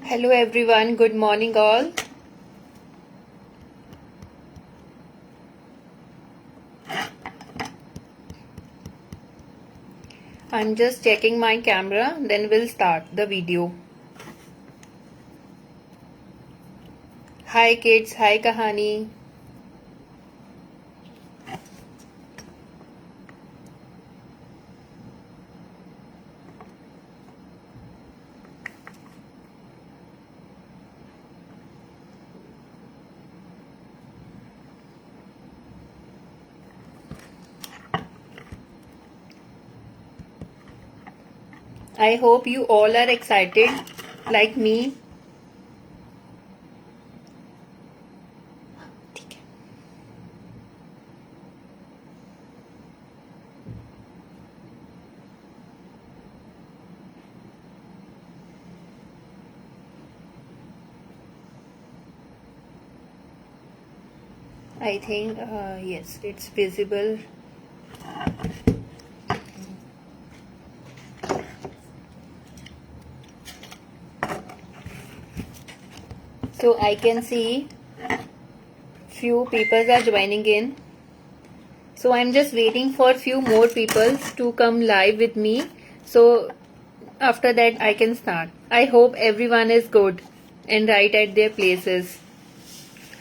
Hello everyone, good morning all. I'm just checking my camera, then we'll start the video. Hi kids, hi Kahani. I hope you all are excited like me. I think yes, it's visible. So I can see few people are joining in. So I'm just waiting for few more people to come live with me. So after that I can start. I hope everyone is good and right at their places.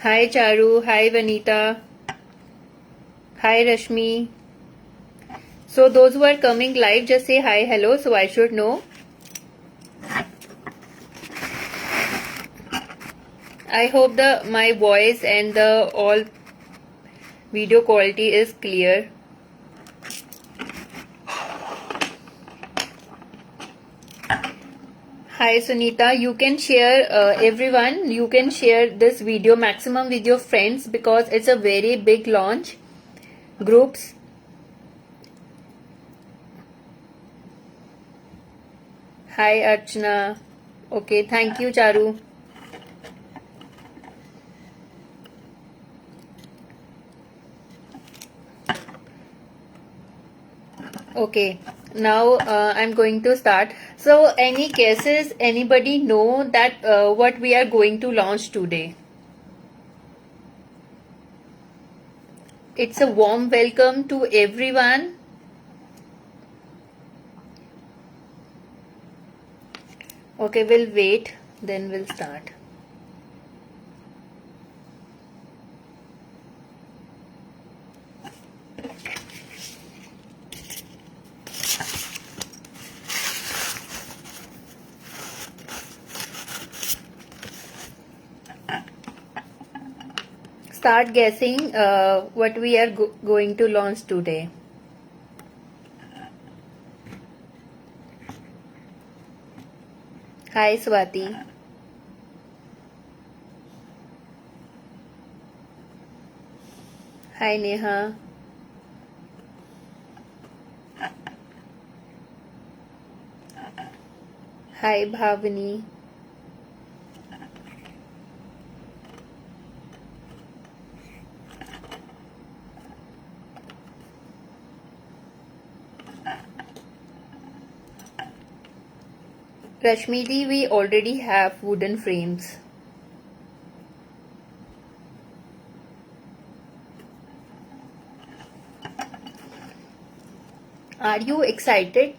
Hi Charu, hi Vanita, hi Rashmi. So those who are coming live, just say hi, hello, so I should know. I hope my voice and the all video quality is clear. Hi Sunita, you can share everyone, you can share this video maximum with your friends because it's a very big launch. Groups. Hi Archana. Okay, thank you Charu. Okay, now I'm going to start. So any guesses, anybody know that what we are going to launch today? It's a warm welcome to everyone. Okay, we'll wait, then we'll start. Start guessing what we are going to launch today. Hi Swati. Hi Neha. Hi Bhavani. Rashmidi, we already have wooden frames. Are you excited?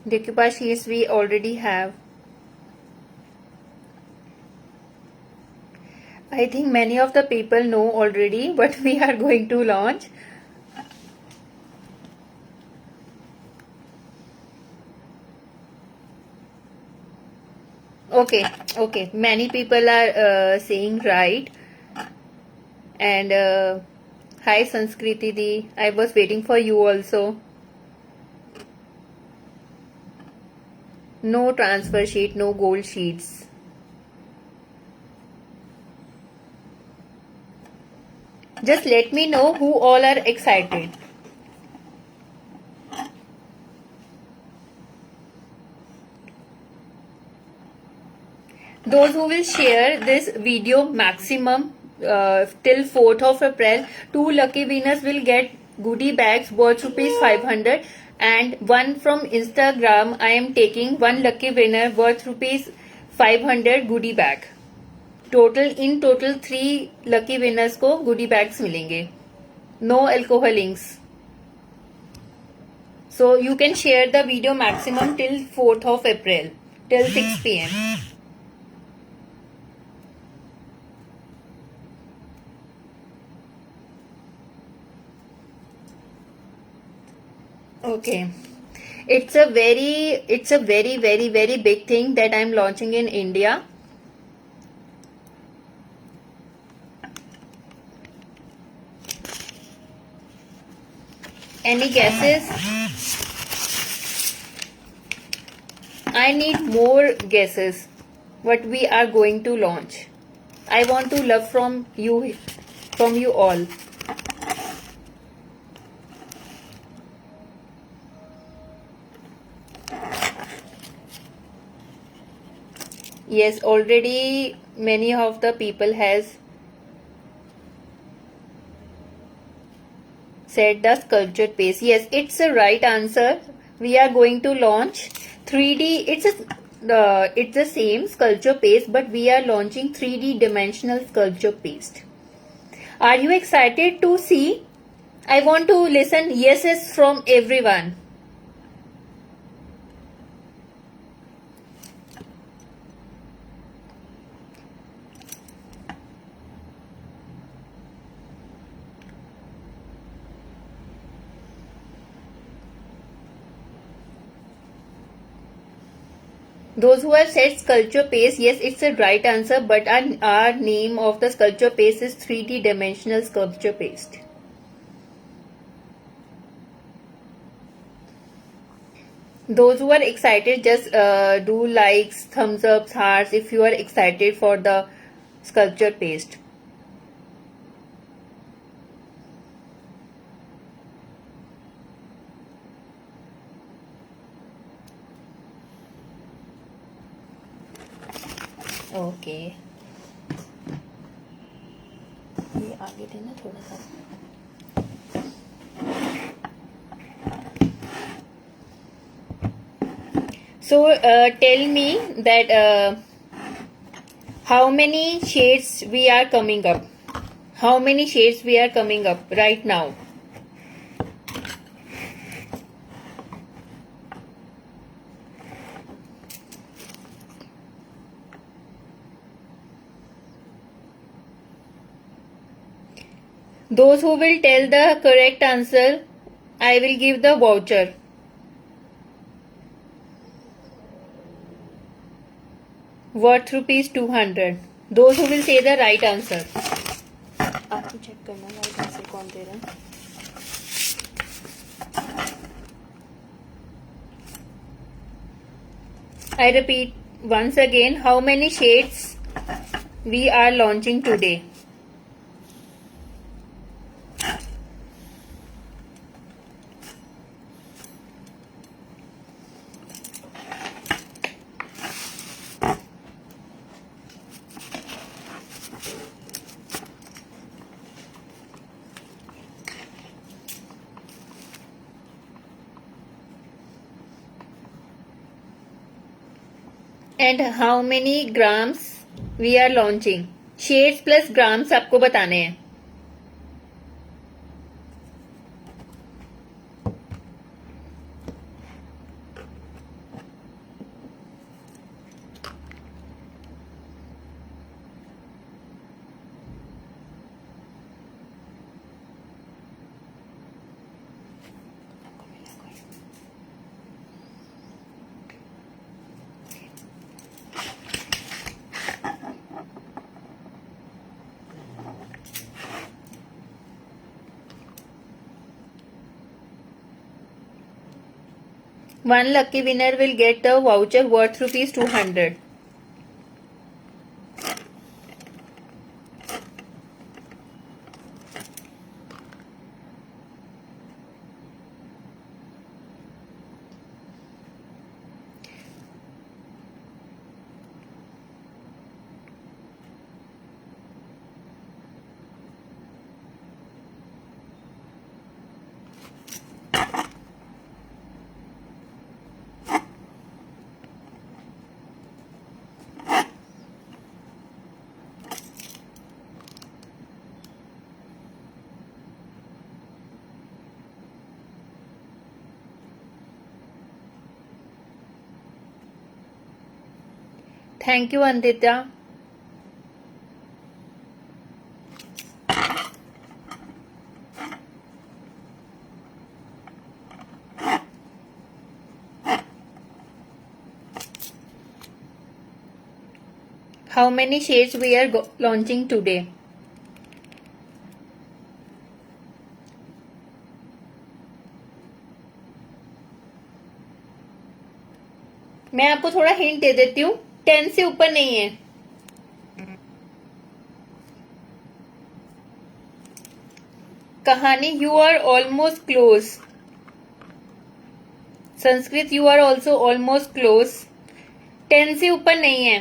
Decoupage sheets we already have. I think many of the people know already what we are going to launch. Okay, many people are saying right. And hi Sanskriti Di, I was waiting for you also. No transfer sheet, no gold sheets. Just let me know who all are excited. Those who will share this video maximum till 4th of April, 2 lucky winners will get goodie bags worth rupees 500, and one from Instagram I am taking one lucky winner worth rupees 500 goodie bag. In total 3 lucky winners को goodie bags मिलेंगे. No alcohol links. So you can share the video maximum till 4th of April till 6 p.m. Okay. It's a very big thing that I'm launching in India. Any guesses? I need more guesses. What we are going to launch. I want to love from you all. Yes, already many of the people has said the sculptured paste. Yes, it's the right answer. We are going to launch 3D. It's the same sculpture paste, but we are launching 3D dimensional sculpture paste. Are you excited to see? I want to listen yeses from everyone. Those who have said sculpture paste, yes, it's the right answer, but our name of the sculpture paste is 3D dimensional sculpture paste. Those who are excited, just do likes, thumbs ups, hearts if you are excited for the sculpture paste. Okay ये आगे देना थोड़ा सा. So tell me that how many shades we are coming up. How many shades we are coming up right now? Those who will tell the correct answer, I will give the voucher. Worth rupees 200. Those who will say the right answer. आपको check करना right answer कौन दे रहा है. I repeat once again, how many shades we are launching today? And how many grams we are launching? Shades plus grams आपको बताने हैं. One lucky winner will get the voucher worth rupees 200. Thank you, Anditya. How many shades we are launching today? मैं आपको थोड़ा hint दे देती हूँ, 10 से ऊपर नहीं है. कहानी, you are almost close. Sanskrit, you are also almost close. 10 से ऊपर नहीं है.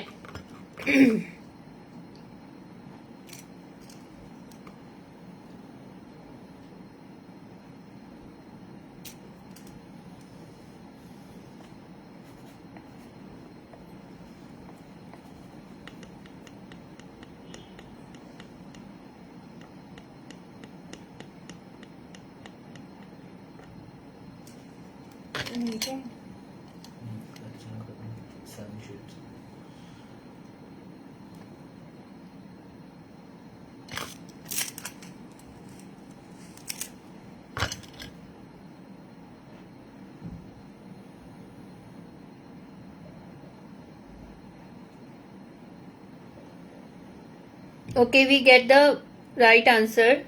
Okay, we get the right answer.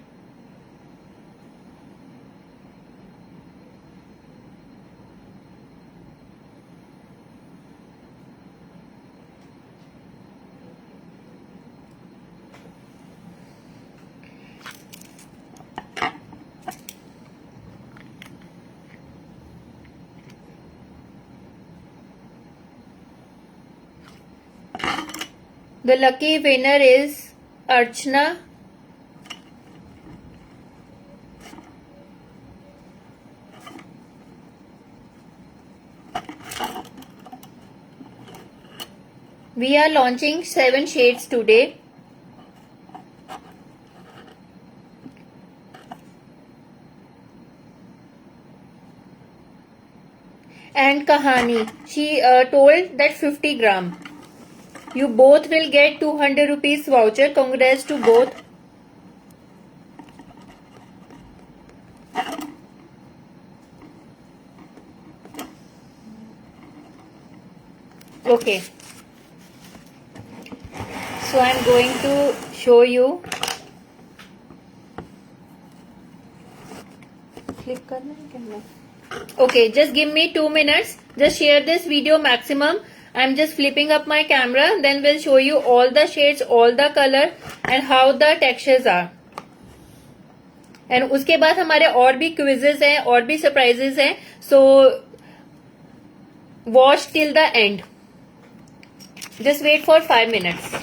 The lucky winner is Archana. We are launching 7 shades today. And Kahani, she told that 50 gram. You both will get 200 rupees voucher. Congrats to both. Okay. So I am going to show you. Click करना है क्या? Okay, just give me 2 minutes. Just share this video maximum. I'm just flipping up my camera. Then we'll show you all the shades, all the color and how the textures are. And उसके बाद हमारे और भी quizzes हैं, और भी surprises हैं. So watch till the end. Just wait for 5 minutes.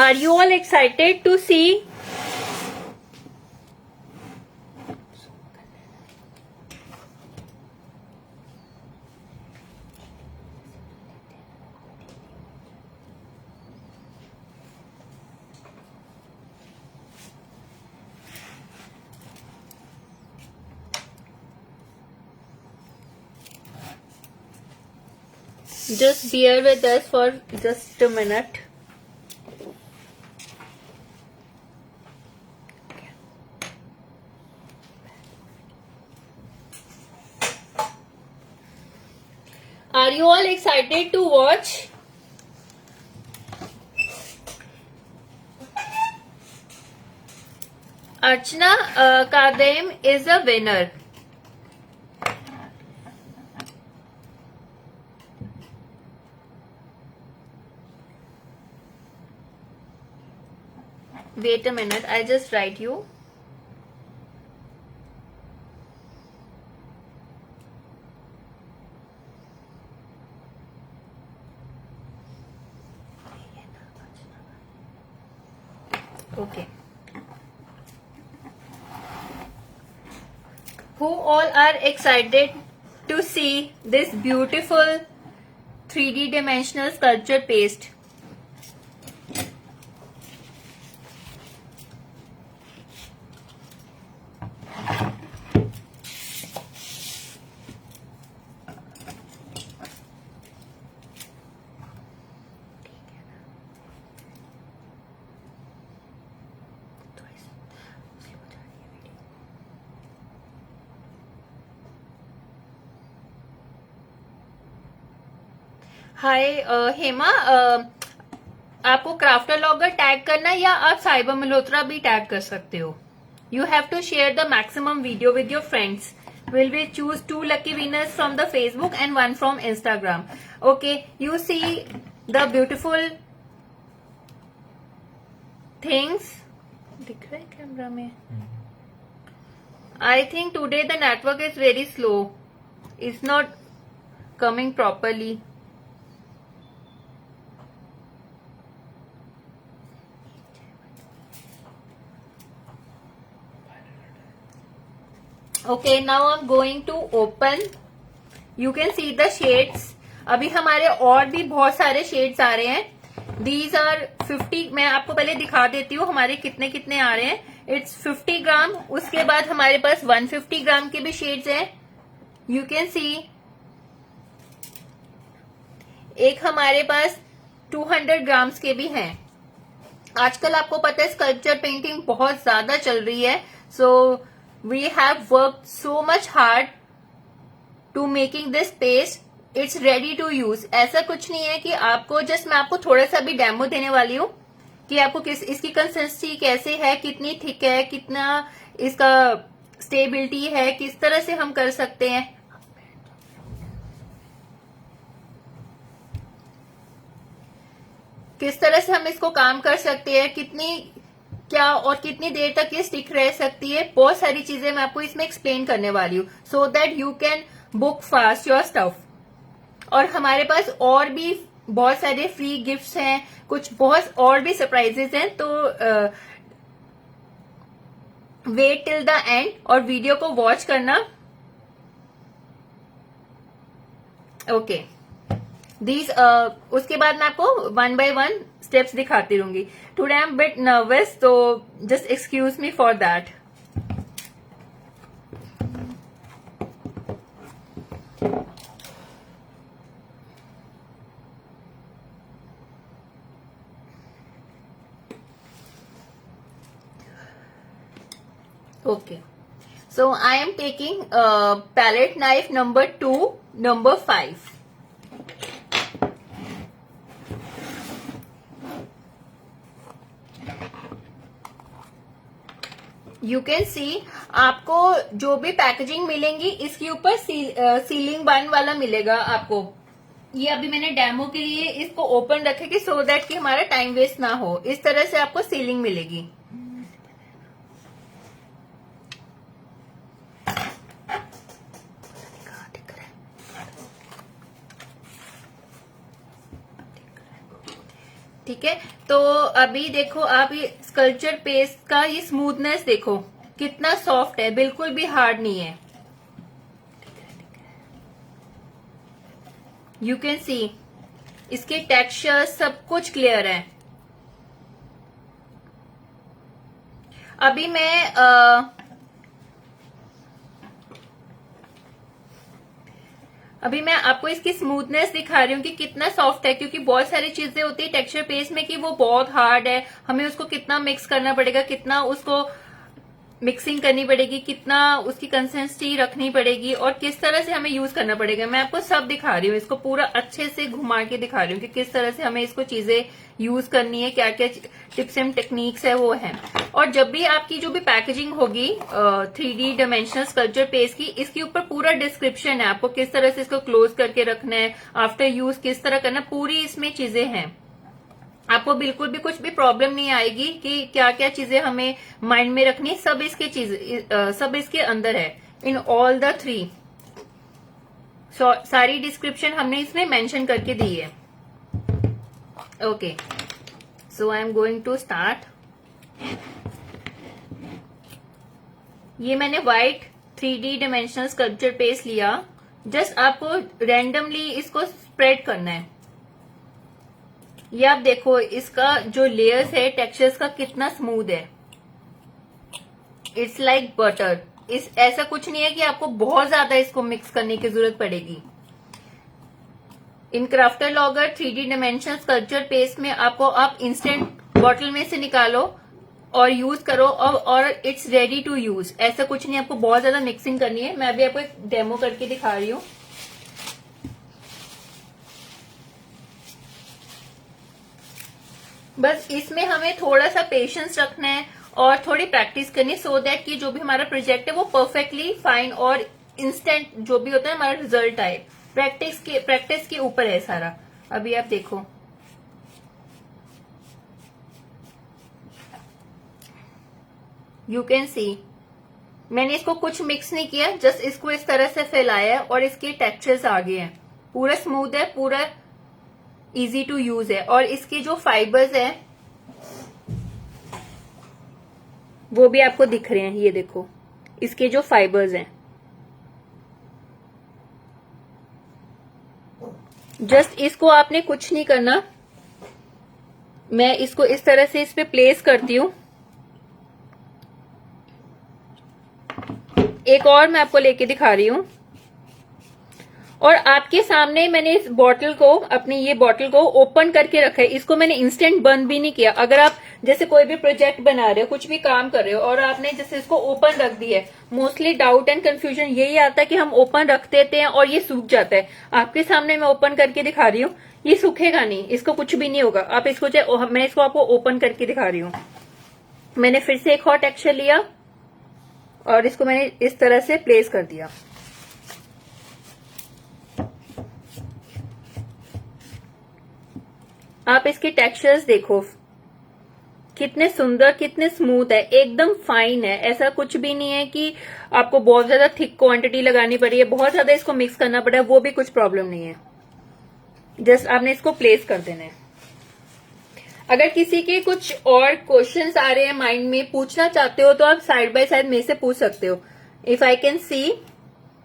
Are you all excited to see? Just bear with us for just a minute. Are you all excited to watch? Archana Kadem is a winner. Wait a minute, I just write you. Okay. Who all are excited to see this beautiful 3D dimensional sculpture paste? हाय हेमा, आपको crafter logger tag करना है या आप cyber Malhotra भी tag कर सकते हो. You have to share the maximum video with your friends. Will we choose 2 lucky winners from the Facebook and 1 from Instagram. Okay, you see the beautiful things. दिख रहा है कैमरा में? I think today the network is very slow. It's not coming properly. Okay, now I'm going to open. You can see the shades. अभी हमारे और भी बहुत सारे शेड्स आ रहे हैं. These are 50. मैं आपको पहले दिखा देती हूँ हमारे कितने कितने आ रहे हैं. It's 50 ग्राम. उसके बाद हमारे पास 150 ग्राम के भी शेड्स हैं. You can see. एक हमारे पास 200 ग्राम्स के भी हैं. आजकल आपको पता है स्कल्पचर पेंटिंग बहुत ज्यादा चल रही है. So we have worked so much hard to making this paste. It's ready to use. ऐसा कुछ नहीं है कि आपको जस्ट मैं आपको थोड़ा सा भी डेमो देने वाली हूँ कि आपको इसकी कंसिस्टेंसी कैसे है, कितनी थिक है, कितना इसका स्टेबिलिटी है, किस तरह से हम कर सकते हैं. किस तरह से हम इसको काम कर सकते हैं, कितनी क्या और कितनी देर तक ये स्टिक रह सकती है. बहुत सारी चीजें मैं आपको इसमें एक्सप्लेन करने वाली हूँ so that you can book fast your stuff. और हमारे पास और भी बहुत सारे फ्री गिफ्ट्स हैं, कुछ बहुत और भी सरप्राइजेस हैं. तो वेट टिल द एंड और वीडियो को वॉच करना. ओके, उसके बाद मैं आपको 1 by 1 स्टेप्स दिखाती रहूंगी. Today I am bit nervous, तो just excuse me for that. Okay, so I am taking palette knife number 2, number 5. You can see आपको जो भी पैकेजिंग मिलेंगी इसके ऊपर सीलिंग बन वाला मिलेगा आपको. ये अभी मैंने डेमो के लिए इसको ओपन रखेगी सो दैट कि हमारा टाइम वेस्ट ना हो. इस तरह से आपको सीलिंग मिलेगी. ठीक है, तो अभी देखो आप ये स्कल्पचर पेस्ट का ये स्मूथनेस देखो कितना सॉफ्ट है, बिल्कुल भी हार्ड नहीं है. यू कैन सी इसके टेक्सचर सब कुछ क्लियर है. अभी मैं आपको इसकी स्मूथनेस दिखा रही हूँ कि कितना सॉफ्ट है, क्योंकि बहुत सारी चीजें होती है टेक्सचर पेस्ट में कि वो बहुत हार्ड है, हमें उसको कितना मिक्स करना पड़ेगा, कितना उसको मिक्सिंग करनी पड़ेगी, कितना उसकी कंसिस्टेंसी रखनी पड़ेगी और किस तरह से हमें यूज करना पड़ेगा. मैं आपको सब दिखा रही हूँ, इसको पूरा अच्छे से घुमा के दिखा रही हूँ कि किस तरह से हमें इसको चीजें यूज करनी है, क्या क्या टिप्स एंड टेक्निक्स है वो है. और जब भी आपकी जो भी पैकेजिंग होगी 3D डायमेंशनल स्कल्पचर पेस्ट की, इसके ऊपर पूरा डिस्क्रिप्शन है आपको किस तरह से इसको क्लोज करके रखना है, आफ्टर यूज किस तरह करना, पूरी इसमें चीजें हैं. आपको बिल्कुल भी कुछ भी प्रॉब्लम नहीं आएगी कि क्या क्या चीजें हमें माइंड में रखनी, सब इसके अंदर है. इन ऑल द 3 सारी डिस्क्रिप्शन हमने इसमें मेंशन करके दी है. Okay, so I am going to start. ये मैंने white 3D dimensional sculpture paste लिया। जस्ट आपको रैंडमली इसको स्प्रेड करना है। ये आप देखो इसका जो लेयर्स है टेक्सचर्स का कितना स्मूथ है। It's like butter. इस ऐसा कुछ नहीं है कि आपको बहुत ज्यादा इसको मिक्स करने की जरूरत पड़ेगी। इन क्राफ्टर लॉगर 3D डायमेंशनल स्कल्पचर पेस्ट में आपको आप इंस्टेंट बॉटल में से निकालो और यूज करो और इट्स रेडी टू यूज। ऐसा कुछ नहीं आपको बहुत ज्यादा मिक्सिंग करनी है। मैं अभी आपको एक डेमो करके दिखा रही हूँ। बस इसमें हमें थोड़ा सा पेशेंस रखना है और थोड़ी प्रैक्टिस करनी, सो दैट कि जो भी हमारा प्रोजेक्ट है वो परफेक्टली फाइन और इंस्टेंट जो भी होता है हमारा रिजल्ट आए। प्रैक्टिस के ऊपर है सारा। अभी आप देखो, यू कैन सी मैंने इसको कुछ मिक्स नहीं किया, जस्ट इसको इस तरह से फैलाया है और इसके टेक्सचर्स आ गए हैं। पूरा स्मूथ है, पूरा इजी टू यूज है। और इसके जो फाइबर्स हैं वो भी आपको दिख रहे हैं। ये देखो इसके जो फाइबर्स हैं। जस्ट इसको आपने कुछ नहीं करना। मैं इसको इस तरह से इस पे प्लेस करती हूँ। एक और मैं आपको लेके दिखा रही हूं। और आपके सामने मैंने इस बॉटल को, अपनी ये बॉटल को ओपन करके रखा है। इसको मैंने इंस्टेंट बंद भी नहीं किया। अगर आप जैसे कोई भी प्रोजेक्ट बना रहे हो, कुछ भी काम कर रहे हो और आपने जैसे इसको ओपन रख दिया है, मोस्टली डाउट एंड कंफ्यूजन यही आता है कि हम ओपन रख देते हैं और ये सूख जाता है। आपके सामने मैं ओपन करके दिखा रही हूँ, ये सूखेगा नहीं, इसको कुछ भी नहीं होगा। आप इसको मैं इसको आपको ओपन करके दिखा रही हूँ। मैंने फिर से एक और टेक्सचर लिया और इसको मैंने इस तरह से प्लेस कर दिया। आप इसके टेक्सचर्स देखो कितने सुंदर, कितने स्मूथ है, एकदम फाइन है। ऐसा कुछ भी नहीं है कि आपको बहुत ज्यादा थिक क्वांटिटी लगानी पड़ी है, बहुत ज्यादा इसको मिक्स करना पड़ा है, वो भी कुछ प्रॉब्लम नहीं है। जस्ट आपने इसको प्लेस कर देना है। अगर किसी के कुछ और क्वेश्चंस आ रहे हैं माइंड में, पूछना चाहते हो तो आप साइड बाय साइड में से पूछ सकते हो। If I can see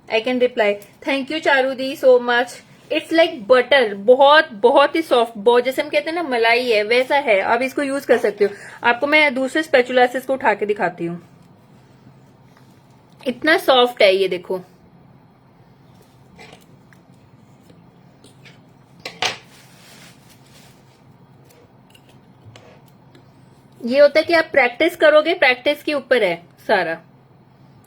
I can reply. Thank you Charu the so much. It's like butter, बहुत ही सॉफ्ट, बहुत जैसे हम कहते हैं ना मलाई है, वैसा है। आप इसको यूज कर सकते हो। आपको मैं दूसरे स्पैचुला से इसको उठा के दिखाती हूँ। इतना सॉफ्ट है ये देखो। ये होता है कि आप प्रैक्टिस करोगे, प्रैक्टिस के ऊपर है सारा।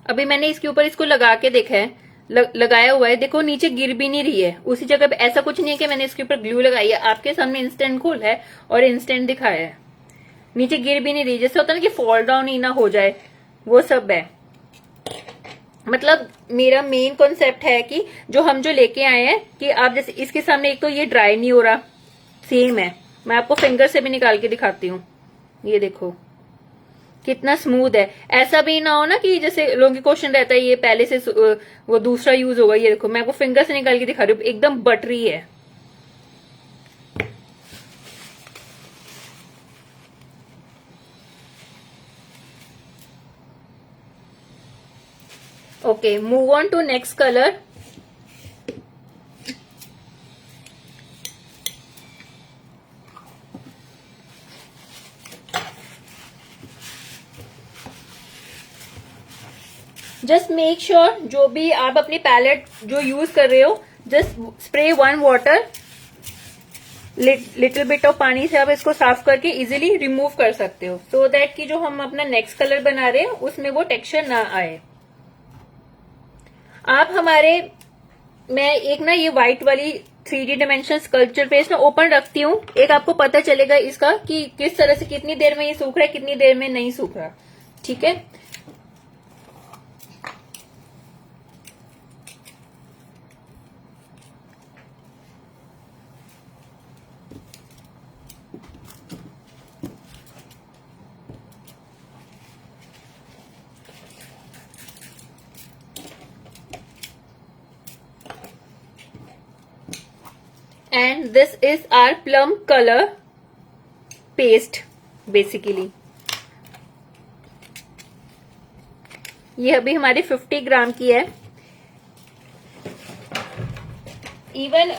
अभी मैंने इसके ऊपर इसको लगा के देखा है, लगाया हुआ है, देखो नीचे गिर भी नहीं रही है उसी जगह पे। ऐसा कुछ नहीं है कि मैंने इसके ऊपर ग्लू लगाई है। आपके सामने इंस्टेंट खोल है और इंस्टेंट दिखाया है, नीचे गिर भी नहीं रही। जैसे होता है ना कि फॉल डाउन ही ना हो जाए, वो सब है। मतलब मेरा मेन कॉन्सेप्ट है कि जो हम जो लेके आए हैं कि आप जैसे इसके सामने, एक तो ये ड्राई नहीं हो रहा, सेम है। मैं आपको फिंगर से भी निकाल के दिखाती हूँ। ये देखो कितना स्मूथ है। ऐसा भी ना हो ना कि जैसे लोगों की क्वेश्चन रहता है ये पहले से वो दूसरा यूज होगा। ये देखो मैं आपको फिंगर से निकाल के दिखा रही हूँ, एकदम बटरी है। Okay, move on to next colour. Just make sure जो भी आप अपनी पैलेट जो यूज कर रहे हो, just spray 1 water, little bit of पानी से आप इसको साफ करके इजीली रिमूव कर सकते हो, सो दैट कि जो हम अपना नेक्स्ट कलर बना रहे हैं उसमें वो टेक्सचर ना आए। आप हमारे, मैं एक ना ये व्हाइट वाली 3D डायमेंशनल स्कल्पचर पेस्ट में ओपन रखती हूँ। एक आपको पता चलेगा इसका कि किस तरह से कितनी देर में ये सूख रहा है, कितनी देर में नहीं सूख रहा। ठीक है, and this is our plum color paste basically। ये अभी हमारी 50 ग्राम की है। इवन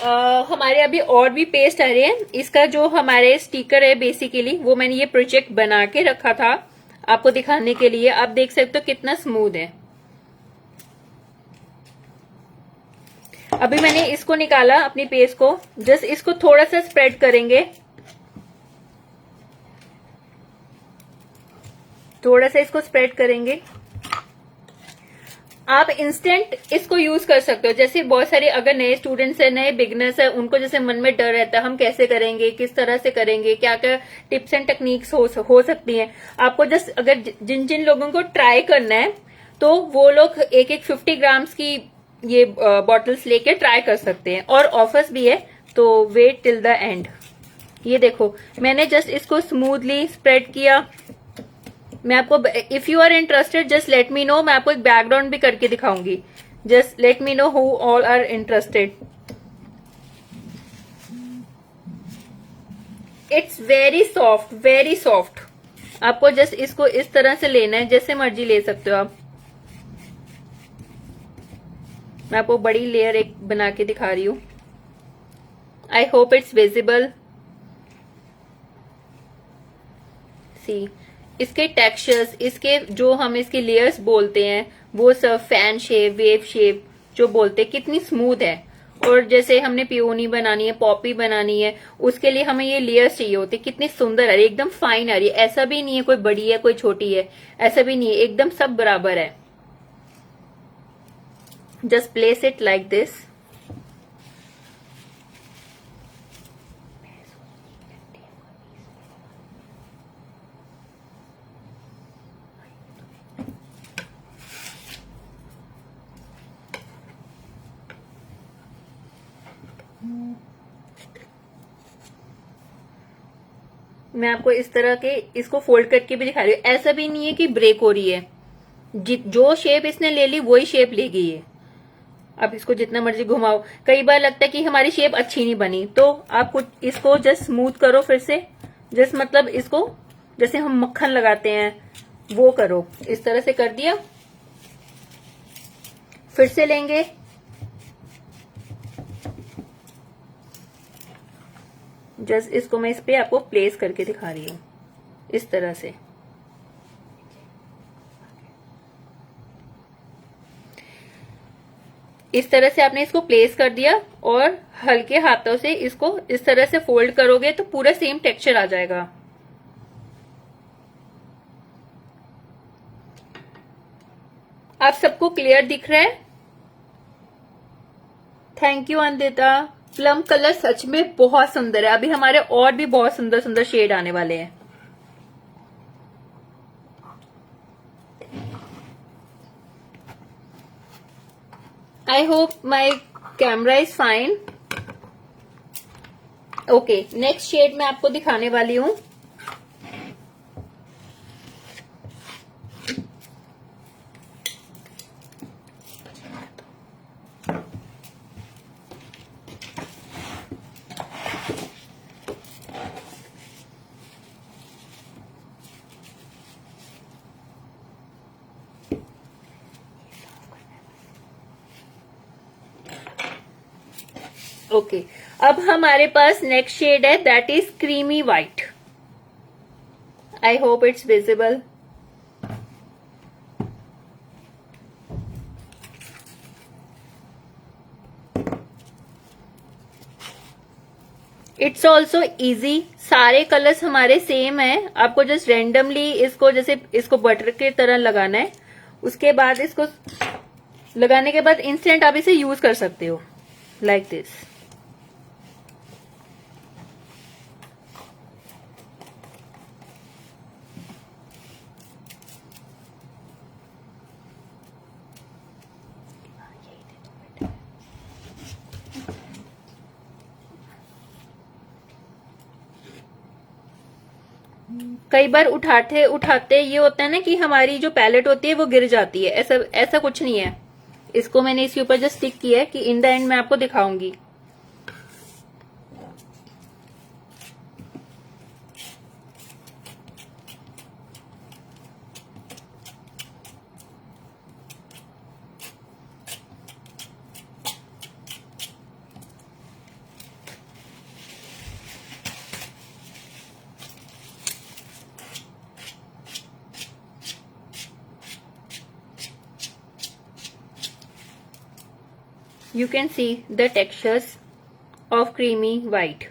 हमारे अभी और भी पेस्ट आ रहे हैं। इसका जो हमारे स्टिकर है बेसिकली वो मैंने ये प्रोजेक्ट बना के रखा था आपको दिखाने के लिए। आप देख सकते हो कितना स्मूथ है। अभी मैंने इसको निकाला अपनी पेस्ट को, जस्ट इसको थोड़ा सा स्प्रेड करेंगे, थोड़ा सा इसको स्प्रेड करेंगे। आप इंस्टेंट इसको यूज कर सकते हो। जैसे बहुत सारे अगर नए स्टूडेंट्स है, नए बिगनर्स है, उनको जैसे मन में डर रहता है हम कैसे करेंगे, किस तरह से करेंगे, क्या क्या टिप्स एंड टेक्निक्स हो सकती हैं। आपको जस्ट अगर जिन जिन लोगों को ट्राई करना है तो वो लोग एक एक 50 ग्राम्स की ये बॉटल्स लेके ट्राई कर सकते हैं। और ऑफर्स भी है, तो वेट टिल द एंड। ये देखो मैंने जस्ट इसको स्मूथली स्प्रेड किया। मैं आपको, if you are interested just let me know, मैं आपको एक बैकग्राउंड भी करके दिखाऊंगी। Just let me know who all are interested. It's very soft, very soft. आपको जस्ट इसको इस तरह से लेना है, जैसे मर्जी ले सकते हो आप। मैं आपको बड़ी लेयर एक बना के दिखा रही हूं। I hope it's visible. See इसके टेक्सचर्स, इसके जो हम इसके लेयर्स बोलते हैं वो सब फैन शेप, वेव शेप जो बोलते हैं, कितनी स्मूथ है। और जैसे हमने पियोनी बनानी है, पॉपी बनानी है, उसके लिए हमें ये लेयर्स चाहिए होते, कितनी सुंदर आ रही है, एकदम फाइन आ रही है। ऐसा भी नहीं है कोई बड़ी है कोई छोटी है, ऐसा भी नहीं है, एकदम सब बराबर है। Just place it like this. मैं आपको इस तरह के इसको फोल्ड करके भी दिखा रही हूँ। ऐसा भी नहीं है कि ब्रेक हो रही है, जो शेप इसने ले ली वही शेप ले गई है। आप इसको जितना मर्जी घुमाओ। कई बार लगता है कि हमारी शेप अच्छी नहीं बनी, तो आप कुछ इसको जस्ट स्मूथ करो फिर से। जस्ट मतलब इसको जैसे हम मक्खन लगाते हैं वो करो। इस तरह से कर दिया, फिर से लेंगे, जस्ट इसको मैं इस पे आपको प्लेस करके दिखा रही हूं इस तरह से। इस तरह से आपने इसको प्लेस कर दिया और हल्के हाथों से इसको इस तरह से फोल्ड करोगे तो पूरा सेम टेक्सचर आ जाएगा। आप सबको क्लियर दिख रहा है? Thank you Andita. Plum colour सच में बहुत सुंदर है। अभी हमारे और भी बहुत सुंदर सुंदर शेड आने वाले हैं। I hope my camera is fine. Okay, next shade मैं आपको दिखाने वाली हूं। ओके, अब हमारे पास नेक्स्ट शेड है, that is creamy white. I hope it's visible. It's also easy. सारे कलर्स हमारे सेम है। आपको जस्ट रेंडमली इसको जैसे इसको बटर की तरह लगाना है। उसके बाद इसको लगाने के बाद इंस्टेंट आप इसे यूज कर सकते हो लाइक दिस। कई बार उठाते उठाते ये होता है ना कि हमारी जो पैलेट होती है वो गिर जाती है। ऐसा ऐसा कुछ नहीं है। इसको मैंने इसके ऊपर जस्ट स्टिक किया है कि इन द एंड मैं आपको दिखाऊंगी। you can see the textures of creamy white.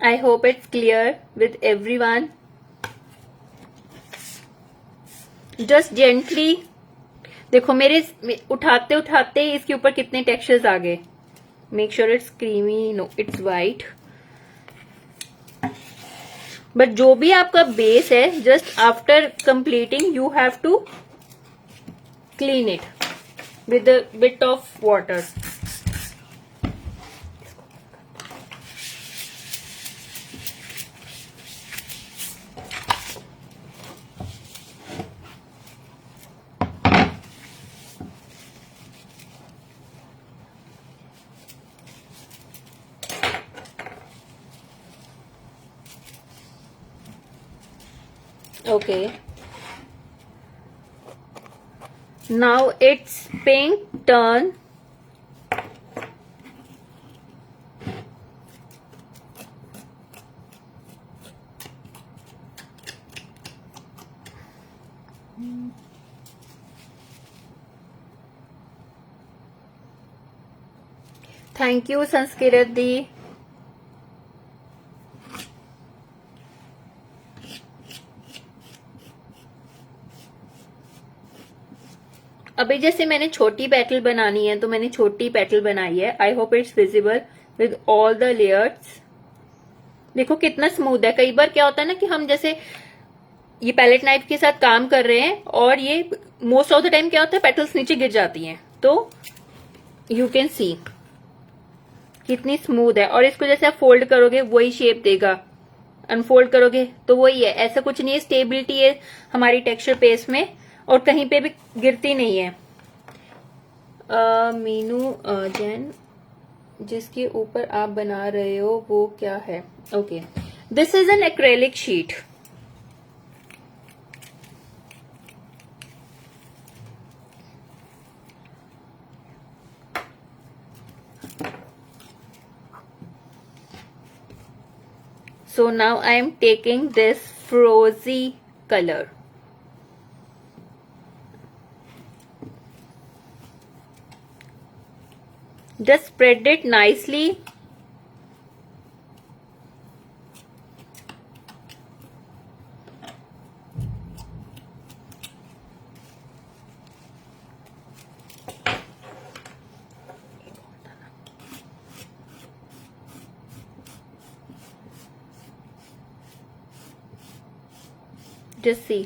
I hope it's clear with everyone. Just gently, देखो मेरे उठाते उठाते इसके ऊपर कितने टेक्सचर्स आ गए. Make sure it's creamy. No, it's white. But जो भी आपका बेस है, just after completing you have to clean it with a bit of water. Okay. Now it's pink turn. Thank you, Sanskrit Di. अभी जैसे मैंने छोटी petal बनानी है तो मैंने छोटी पेटल बनाई है. आई hope it's visible with all the layers. देखो कितना स्मूथ है. कई बार क्या होता है ना कि हम जैसे ये पैलेट नाइफ के साथ काम कर रहे हैं और ये मोस्ट ऑफ द टाइम क्या होता है पेटल्स नीचे गिर जाती हैं. तो यू कैन सी कितनी स्मूथ है. और इसको जैसे आप फोल्ड करोगे वही शेप देगा, अनफोल्ड करोगे तो वही है. ऐसा कुछ नहीं है, स्टेबिलिटी है हमारी टेक्सचर पेस्ट में और कहीं पे भी गिरती नहीं है. मीनू जैन, जिसके ऊपर आप बना रहे हो वो क्या है? Okay, this is N acrylic sheet. So now I am taking this frosy color. Just spread it nicely. Just see.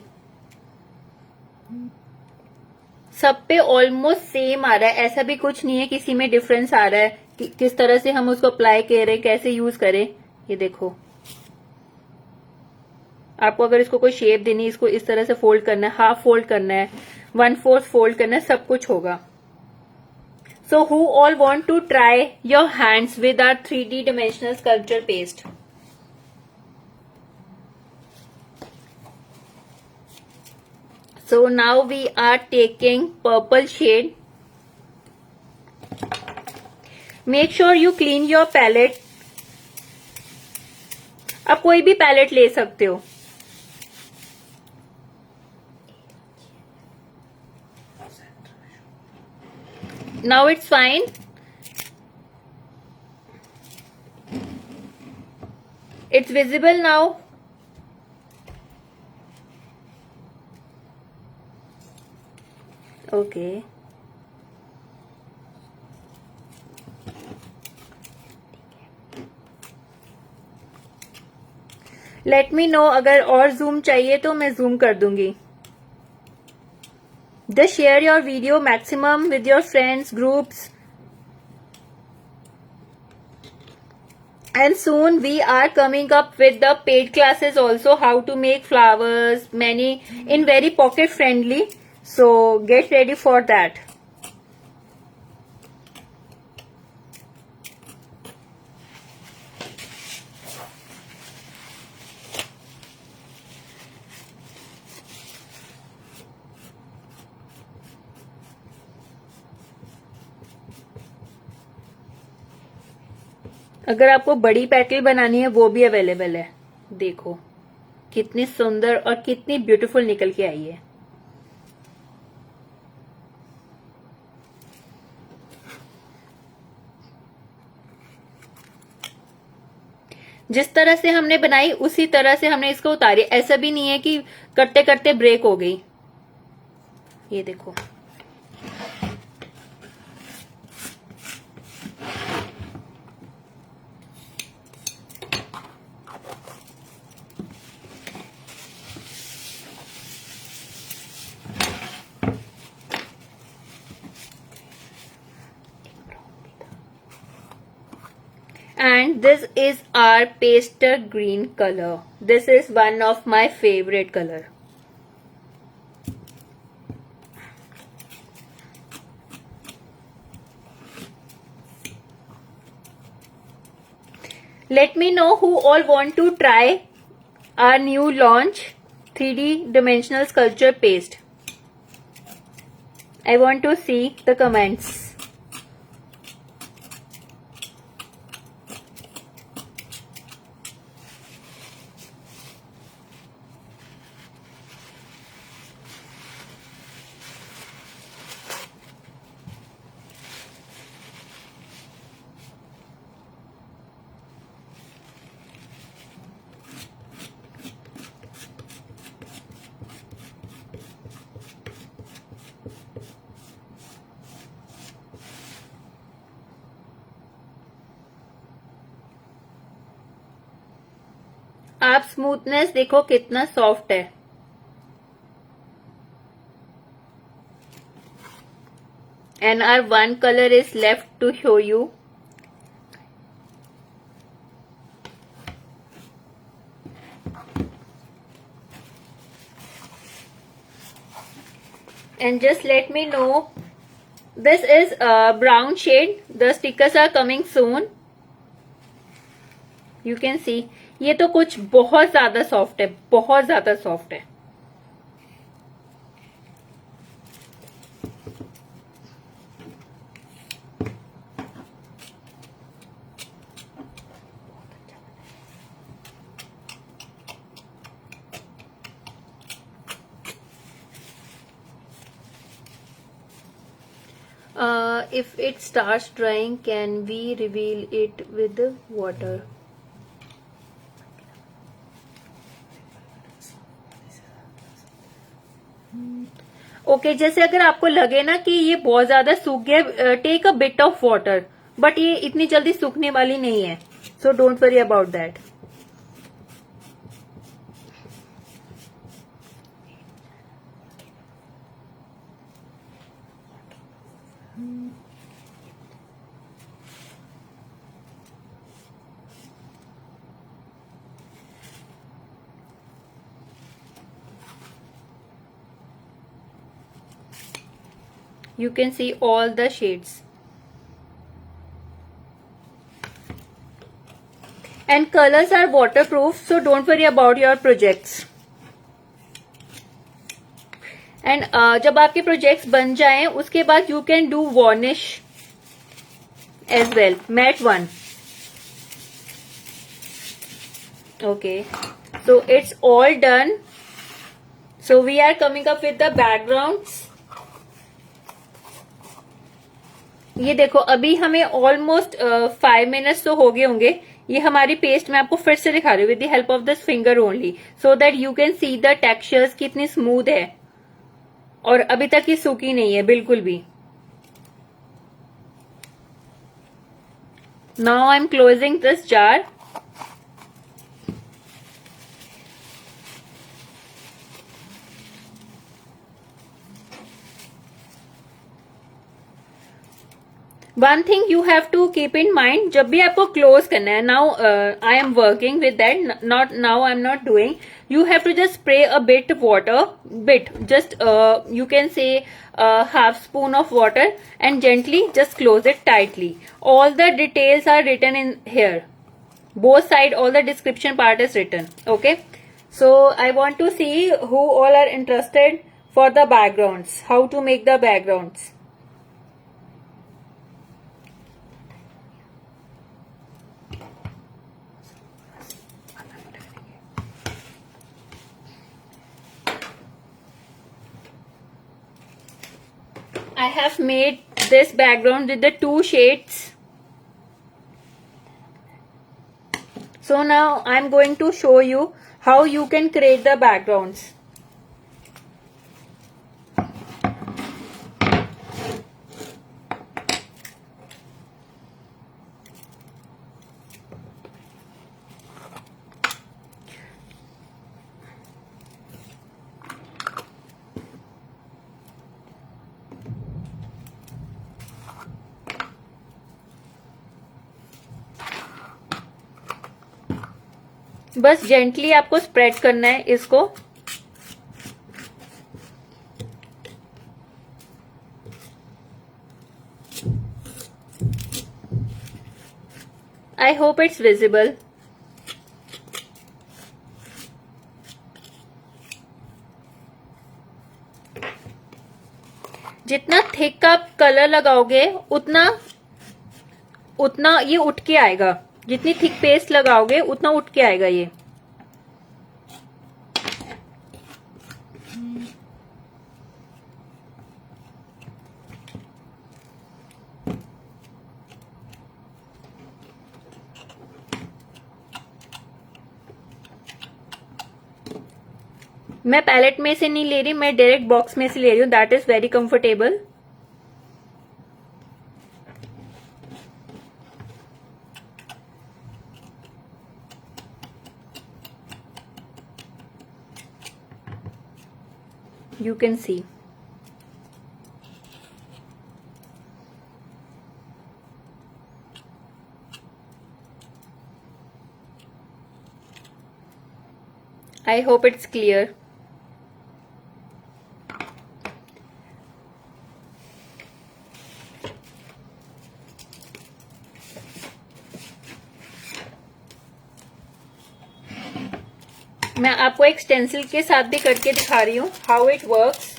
सब पे ऑलमोस्ट सेम आ रहा है. ऐसा भी कुछ नहीं है किसी में डिफरेंस आ रहा है कि किस तरह से हम उसको अप्लाई करें, कैसे यूज करें. ये देखो, आपको अगर इसको कोई शेप देनी है, इसको इस तरह से फोल्ड करना है, हाफ फोल्ड करना है, 1/4 फोल्ड करना है, सब कुछ होगा. So who all want to try your hands with our 3D dimensional sculpture paste? So now we are taking purple shade. Make sure you clean your palette. आप कोई भी पैलेट ले सकते हो. Now it's fine. It's visible now. Okay. Late me no अगर और zoom चाहिए तो मैं जूम कर दूंगी. Just share your video maximum with your friends groups. And soon we are coming up with the paid classes also, how to make flowers, many in very pocket friendly. So get ready for that. अगर आपको बड़ी petal बनानी है वो भी available है। देखो कितनी सुंदर और कितनी ब्यूटीफुल निकल के आई है। जिस तरह से हमने बनाई उसी तरह से हमने इसको उतारी, ऐसा भी नहीं है कि करते करते ब्रेक हो गई। ये देखो and this is our pastel green color. This is one of my favorite color. Let me know who all want to try our new launch 3D dimensional sculpture paste. I want to see the comments. आप smoothness देखो कितना soft है। And our one color is left to show you. And just let me know. This is a brown shade. The stickers are coming soon. You can see. ये तो कुछ बहुत ज्यादा soft है, बहुत ज्यादा सॉफ्ट है। If it starts drying, can we reveal it with water? Okay जैसे अगर आपको लगे ना कि ये बहुत ज्यादा सूख गया, take a bit of water, but ये इतनी जल्दी सूखने वाली नहीं है, so don't worry about that. You can see all the shades. And colors are waterproof, so don't worry about your projects. And जब आपके projects बन जाएं, उसके बाद you can do varnish as well, matte one. Okay, so it's all done. So we are coming up with the backgrounds. ये देखो अभी हमें ऑलमोस्ट 5 मिनट्स तो हो गए होंगे। ये हमारी पेस्ट मैं आपको फिर से दिखा रही हूँ with the help of this finger only, so that you can see the textures कितनी स्मूथ है, और अभी तक ये सूखी नहीं है बिल्कुल भी। Now I am closing this jar. One thing you have to keep in mind, जब भी आपको क्लोज करना है, now I am working with that, not now I am not doing, you have to just spray a bit water, just you can say half spoon of water, and gently just close it tightly. All the details are written in here, both side, all the description part is written. Okay, so I want to see who all are interested for the backgrounds, how to make the backgrounds. I have made this background with the 2 shades. So now I'm going to show you how you can create the backgrounds. बस gently आपको spread करना है इसको. आई hope it's visible. जितना thick आप colour लगाओगे उतना ये उठ के आएगा. जितनी थिक पेस्ट लगाओगे उतना उठ के आएगा ये. मैं पैलेट में से नहीं ले रही, मैं डायरेक्ट बॉक्स में से ले रही हूँ. That is very comfortable. You can see. I hope it's clear. मैं आपको एक स्टेंसिल के साथ भी करके दिखा रही हूँ हाउ इट वर्क्स.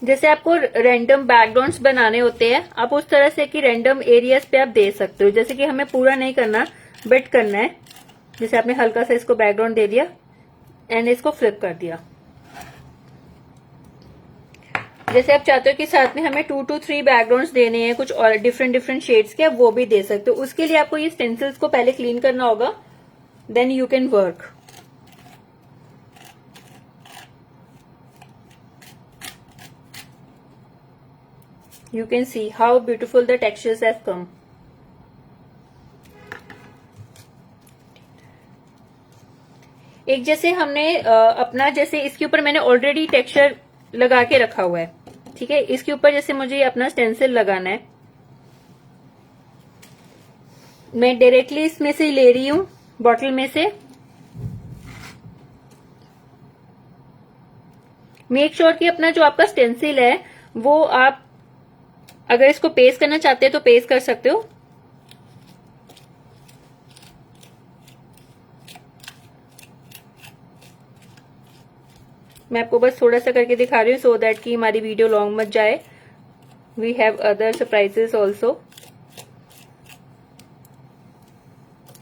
जैसे आपको रैंडम बैकग्राउंड्स बनाने होते हैं, आप उस तरह से कि रैंडम एरियाज पे आप दे सकते हो. जैसे कि हमें पूरा नहीं करना, बट करना है. जैसे आपने हल्का सा इसको बैकग्राउंड दे दिया एंड इसको फ्लिप कर दिया. जैसे आप चाहते हो कि साथ में हमें 2 to 3 बैकग्राउंड्स देने हैं कुछ और डिफरेंट शेड्स के, आप वो भी दे सकते हो. उसके लिए आपको ये स्टेंसिल्स को पहले क्लीन करना होगा, then you can work. You can see how beautiful the textures have come. एक जैसे हमने अपना, जैसे इसके ऊपर मैंने ऑलरेडी टेक्सचर लगा के रखा हुआ है. ठीक है, इसके ऊपर जैसे मुझे अपना स्टेंसिल लगाना है, मैं डायरेक्टली इसमें से ले रही हूं बॉटल में से. मेक श्योर कि अपना जो आपका स्टेंसिल है वो आप अगर इसको पेस्ट करना चाहते हैं तो पेस्ट कर सकते हो. मैं आपको बस थोड़ा सा करके दिखा रही हूँ सो दैट कि हमारी वीडियो लॉन्ग मत जाए. We have other surprises also.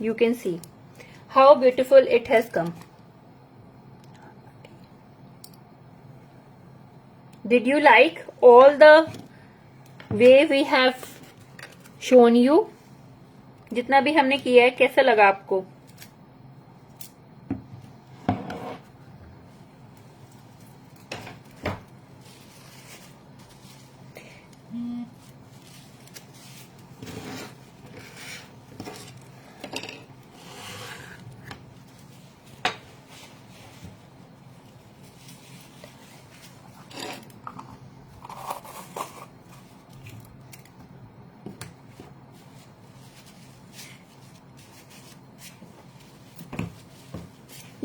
You can see how beautiful it has come. Did you like all the way we have shown you? जितना भी हमने किया है कैसा लगा आपको?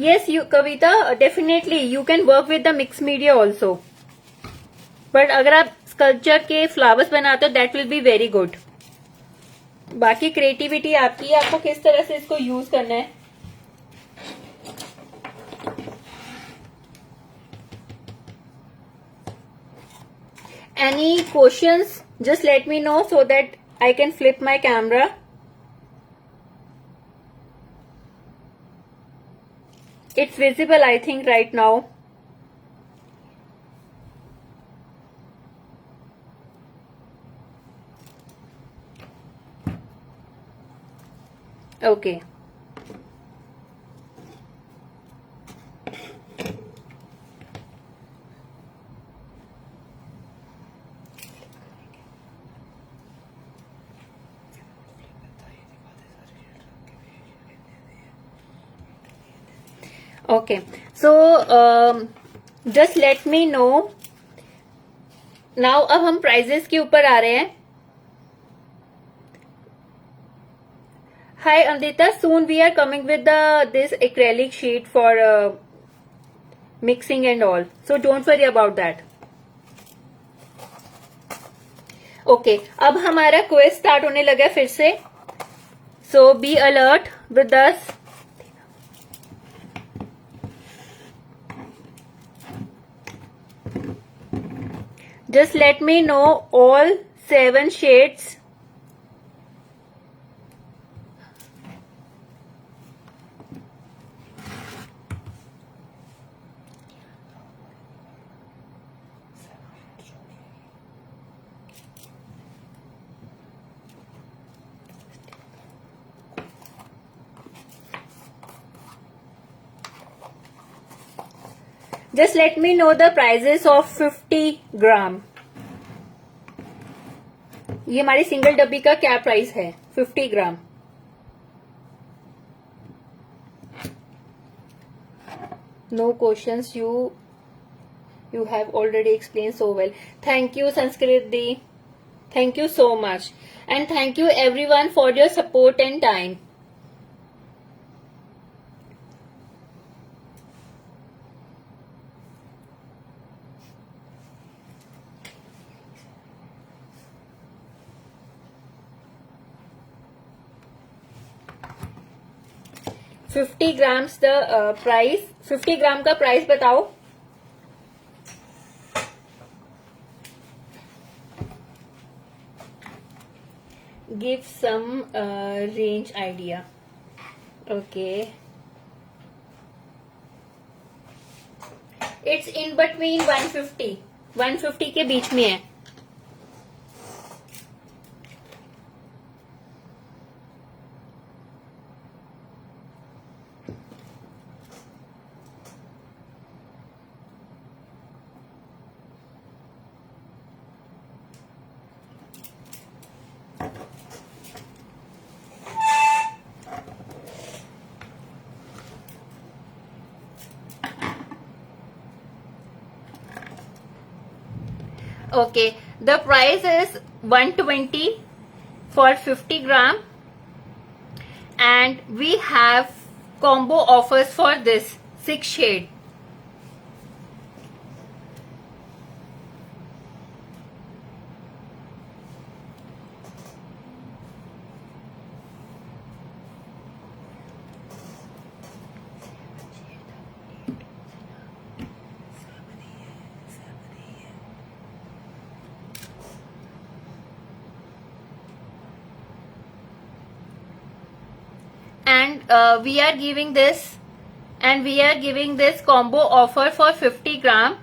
Yes, you Kavita, definitely you can work with the mixed media also. But अगर आप स्कल्पचर के फ्लावर्स बनाते हो that will be very good. बाकी क्रिएटिविटी आपकी है, आपको किस तरह से इसको यूज करना है. Any questions? Just let me know so that I can flip my camera. It's visible, I think, right now. Okay. Okay, so just let me know. Now अब हम प्राइजेस के ऊपर आ रहे हैं. Hi Amrita, soon we are coming with this acrylic sheet for mixing and all, so don't worry about that. Okay, अब हमारा quiz start होने लगा फिर से, so be alert with us. Just let me know all 7 shades. Just let me know the prices of 50 ग्राम. ये हमारी single डब्बी का क्या प्राइस है? 50 ग्राम. No questions. You have already explained so well. Thank you, Sanskrit Di. Thank you so much, and thank you everyone for your support and time. $50 grams the price. 50 ग्राम का price बताओ. Give some range idea. Okay. It's in between 150 के बीच में है. Okay, the price is 120 for 50 gram, and we have combo offers for this 6 shade. And we are giving this combo offer for 50 gram.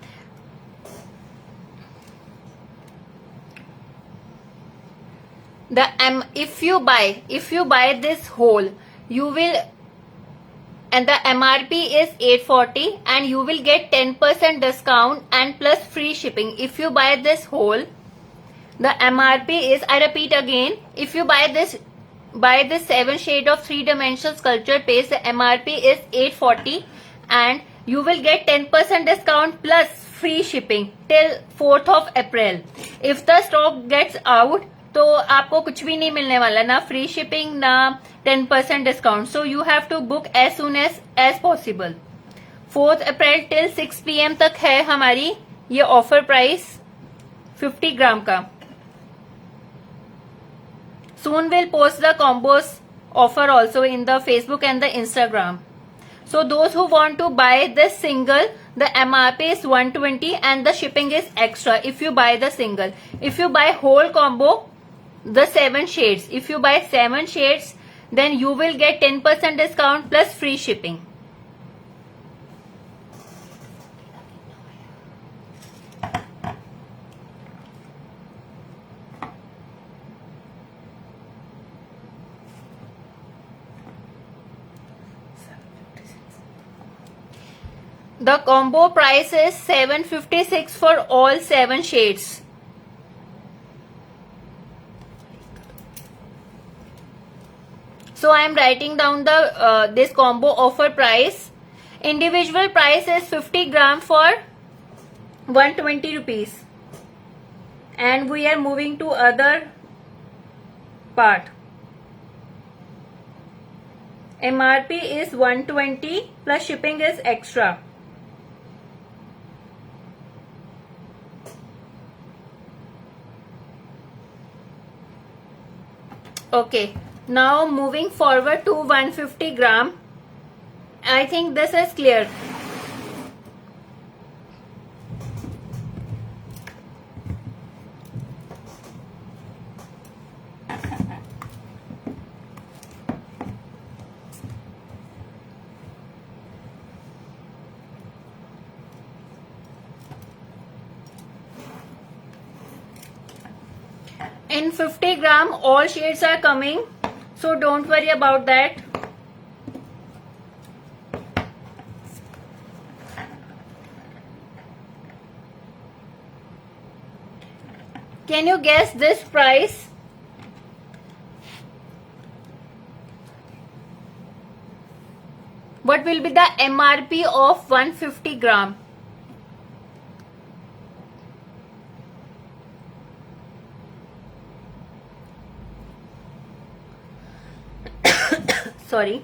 If you buy this whole, you will, and the MRP is 840, and you will get 10% discount and plus free shipping. If you buy this whole, the MRP is, I repeat again, if you buy this 7 shade of 3-dimensional sculpture paste, the MRP is 840, and you will get 10% discount plus free shipping till 4th of April. If the stock gets out, तो आपको कुछ भी नहीं मिलने वाला, ना free shipping ना 10% discount. So you have to book as soon as possible. 4 April till 6 PM तक है हमारी ये ऑफर प्राइस 50 ग्राम का. Soon we'll post the combos offer also in the Facebook and the Instagram. So those who want to buy this single, the MRP is 120 and the shipping is extra if you buy the single. If you buy whole combo, the 7 shades. If you buy 7 shades, then you will get 10% discount plus free shipping. The combo price is 756 for all 7 shades. So I am writing down the this combo offer price. Individual price is 50 gram for 120 rupees. And we are moving to other part. MRP is 120 plus shipping is extra. Okay, now moving forward to 150 gram. I think this is clear. In 50 gram, all shades are coming, so don't worry about that. Can you guess this price? What will be the MRP of 150 gram? Sorry.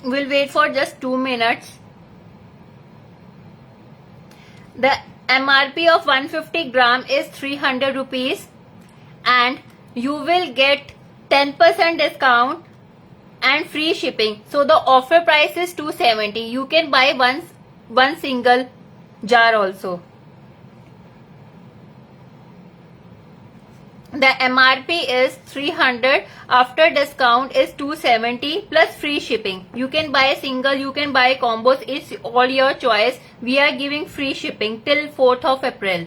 We'll wait for just 2 minutes. The MRP of 150 gram is 300 rupees and you will get 10% discount and free shipping. So the offer price is 270. You can buy one single jar also. The MRP is 300, after discount is 270 plus free shipping. You can buy a single, you can buy combos, it's all your choice. We are giving free shipping till 4th of April.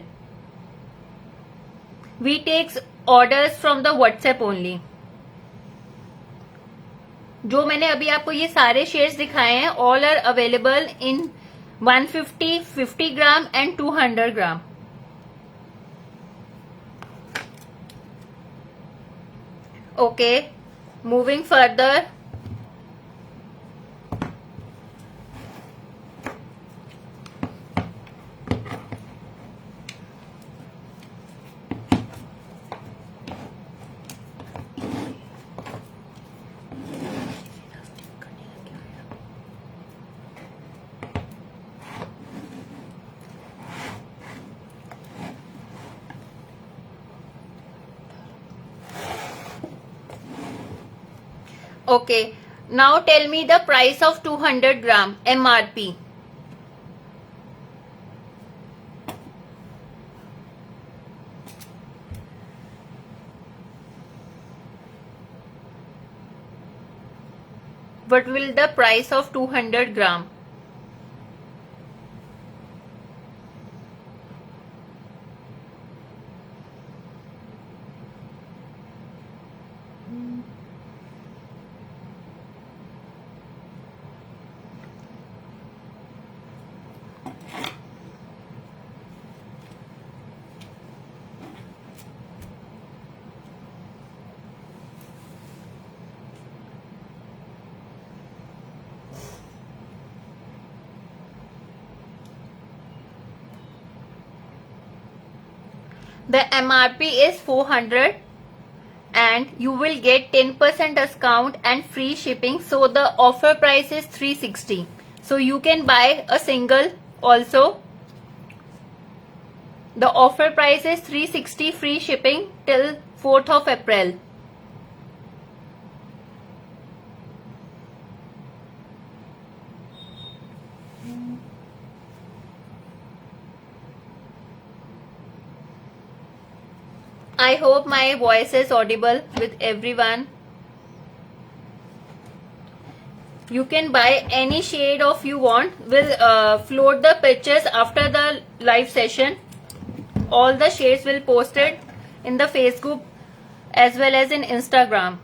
We take orders from the WhatsApp only. जो मैंने अभी आपको ये सारे shades दिखाए हैं, all are available in 150, 50 gram and 200 gram. Okay, moving further. Okay, now tell me the price of 200 gram MRP. What will the price of 200 gram? The MRP is 400 and you will get 10% discount and free shipping. So the offer price is 360. So you can buy a single also. The offer price is 360, free shipping till 4th of April. I hope my voice is audible with everyone. You can buy any shade of you want. We'll float the pictures after the live session. All the shades will posted in the Facebook as well as in Instagram.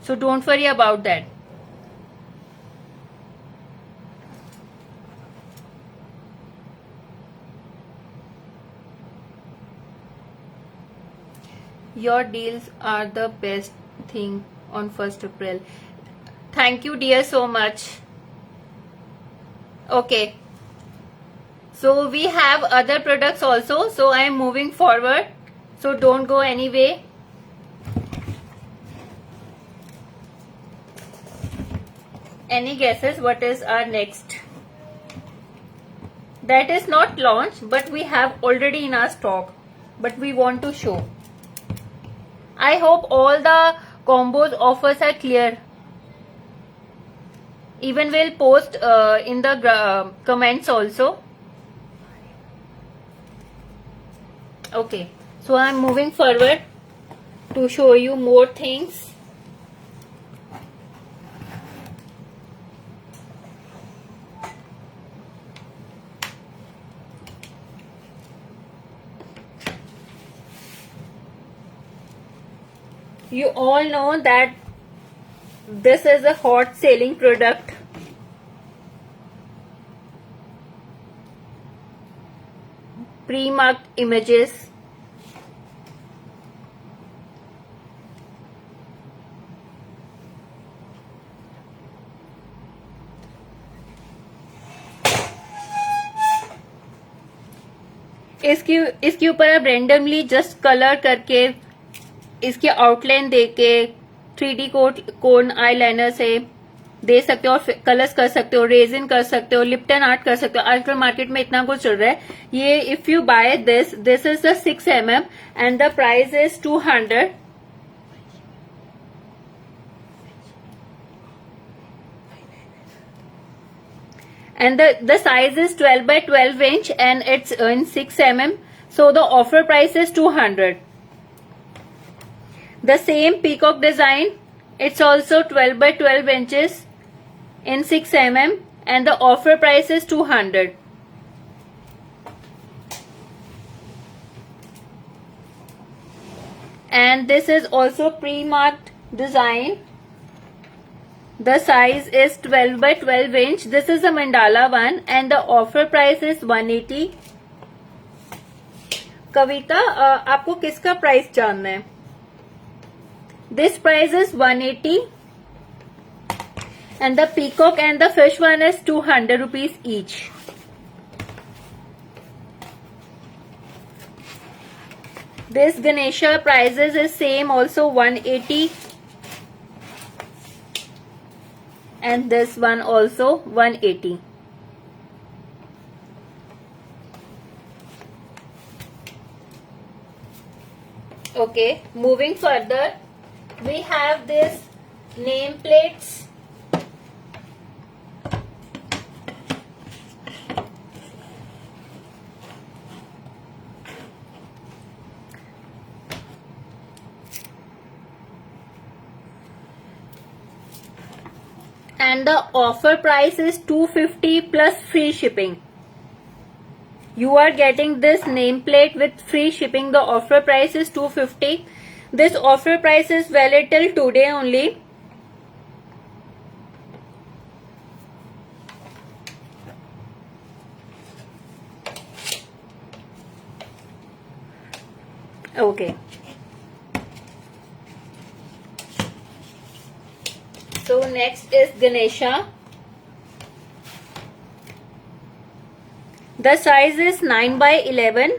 So don't worry about that. Your deals are the best thing on 1st April. Thank you dear so much. Okay. So we have other products also. So I am moving forward. So don't go anyway. Any guesses what is our next? That is not launched, but we have already in our stock. But we want to show. I hope all the combos offers are clear. Even we'll post in the comments also. Okay, so I'm moving forward to show you more things. You all know that this is a hot selling product. Pre-marked images. इसके ऊपर आप randomly just colour करके इसके outline देके 3D कोन eyeliner से दे सकते हो और कलर्स कर सकते हो, रेजिन कर सकते हो, लिप्टन आर्ट कर सकते हो. आजकल मार्केट में इतना कुछ चल रहा है. ये if you buy this is the 6mm and the price is 200. And the size is 12 by 12 inch and it's in 6mm. So the offer price is 200. The same peacock design, it's also 12 by 12 inches in 6mm and the offer price is 200. And this is also pre-marked design. The size is 12 by 12 inch. This is the mandala one and the offer price is 180. कविता आपको किसका price जानना है? This price is 180 and the peacock and the fish one is 200 rupees each. This Ganesha prices is same also 180 and this one also 180. Okay, moving further, we have this nameplates. And the offer price is 250 plus free shipping. You are getting this nameplate with free shipping. The offer price is 250. This offer price is valid till today only. Okay. So next is Ganesha. The size is 9 by 11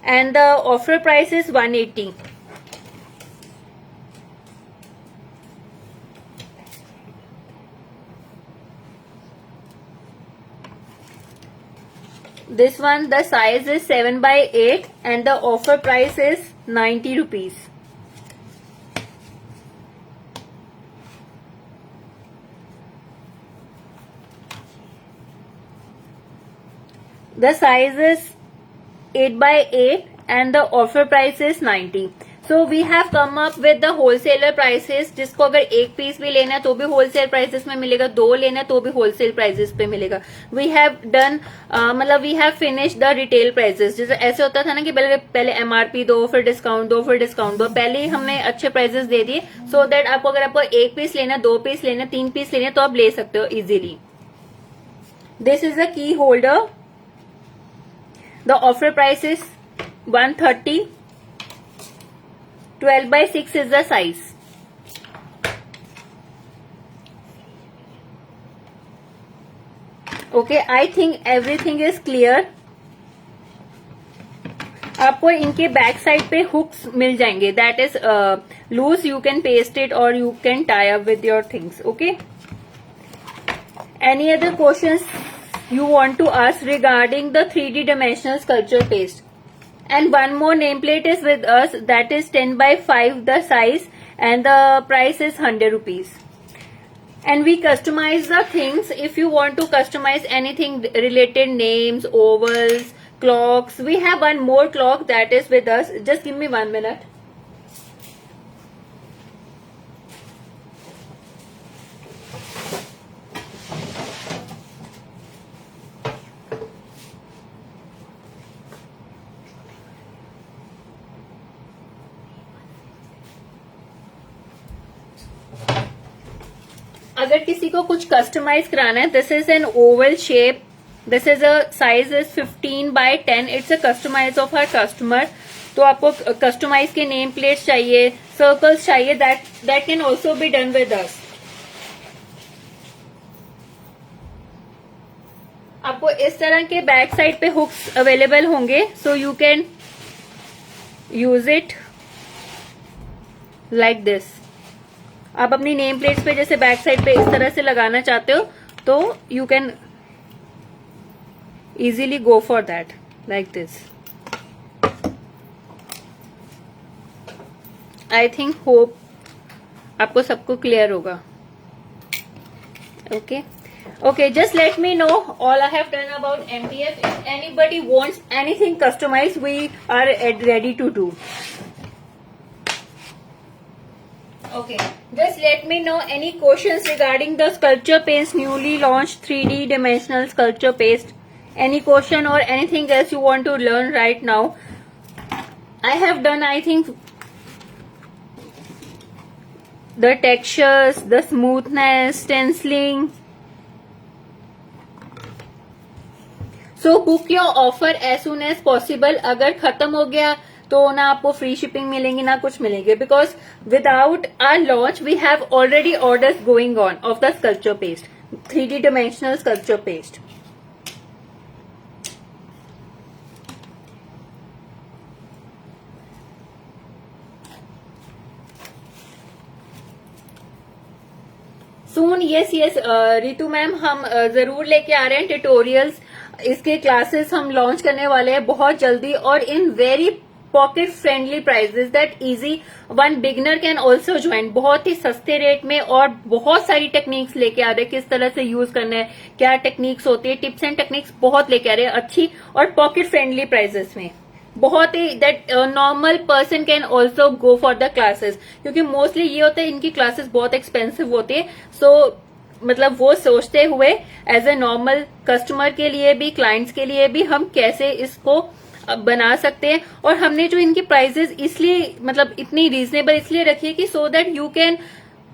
and the offer price is 180. This one, the size is 7/8 and the offer price is 90 rupees. The size is 8/8 and the offer price is 90. So we have come up with the wholesaler prices, जिसको अगर एक piece भी लेना है तो भी wholesale prices में मिलेगा, दो लेना है तो भी होलसेल प्राइसेस पे मिलेगा. वी हैव डन मतलब we have finish the retail prices. जैसे ऐसे होता था ना कि पहले एमआरपी दो फिर डिस्काउंट दो फिर डिस्काउंट दो, पहले ही हमने अच्छे प्राइसेस दे दिए सो दैट आपको अगर आपको एक पीस लेना है, दो पीस लेना है, तीन पीस लेना है तो आप ले सकते हो इजीली. दिस इज अ की holder. The offer price is 130. 12/6 is the size. Okay, I think everything is clear. आपको इनके बैक साइड पे हुक्स मिल जाएंगे. That is loose. You can paste it और you can tie up with your things. Okay. Any other questions you want to ask regarding the 3D dimensional sculpture paste? And one more nameplate is with us, that is 10/5 the size and the price is 100 rupees. And we customize the things. If you want to customize anything related, names, ovals, clocks, we have one more clock that is with us. Just give me 1 minute. अगर किसी को कुछ customize कराना है, this is an oval shape. This is a size is 15/10. It's a customize of her customer. तो आपको customize के name plates चाहिए, सर्कल्स चाहिए, that can also be done with us. आपको इस तरह के बैक साइड पे हुक्स अवेलेबल होंगे. So you can use it like this. आप अपनी नेम प्लेट्स पे जैसे बैक साइड पे इस तरह से लगाना चाहते हो तो you can easily go for that like this. I think hope आपको सबको क्लियर होगा. Okay. Okay, just let me know all I have done about MDF. If anybody wants anything customized, we are ready to do. Okay, just let me know any questions regarding the sculpture paste, newly launched 3D dimensional sculpture paste. Any question or anything else you want to learn right now? I have done, I think, the textures, the smoothness, stenciling. So book your offer as soon as possible. अगर खत्म हो गया तो ना आपको free shipping मिलेंगी ना कुछ मिलेंगे, because without our launch we have already orders going on of the sculpture paste, 3D dimensional sculpture paste. Soon. Yes Ritu ma'am, हम जरूर लेके आ रहे हैं ट्यूटोरियल्स. इसके क्लासेस हम लॉन्च करने वाले हैं बहुत जल्दी और in very pocket friendly prices that easy one beginner can also join. बहुत ही सस्ते रेट में और बहुत सारी टेक्निक्स लेके आ रहे हैं, किस तरह से यूज करना है, क्या टेक्निक्स होती है, टिप्स एंड टेक्निक्स बहुत लेके आ रहे हैं अच्छी और पॉकेट फ्रेंडली प्राइजेस में. बहुत ही that normal person can also go for the classes, क्योंकि मोस्टली ये होता है इनकी क्लासेस बहुत एक्सपेंसिव होती है. सो मतलब वो सोचते हुए एज ए नॉर्मल कस्टमर के लिए भी, क्लाइंट्स के लिए भी हम कैसे इसको बना सकते हैं. और हमने जो इनकी प्राइजेस इसलिए मतलब इतनी रीजनेबल इसलिए रखी है कि सो दैट यू कैन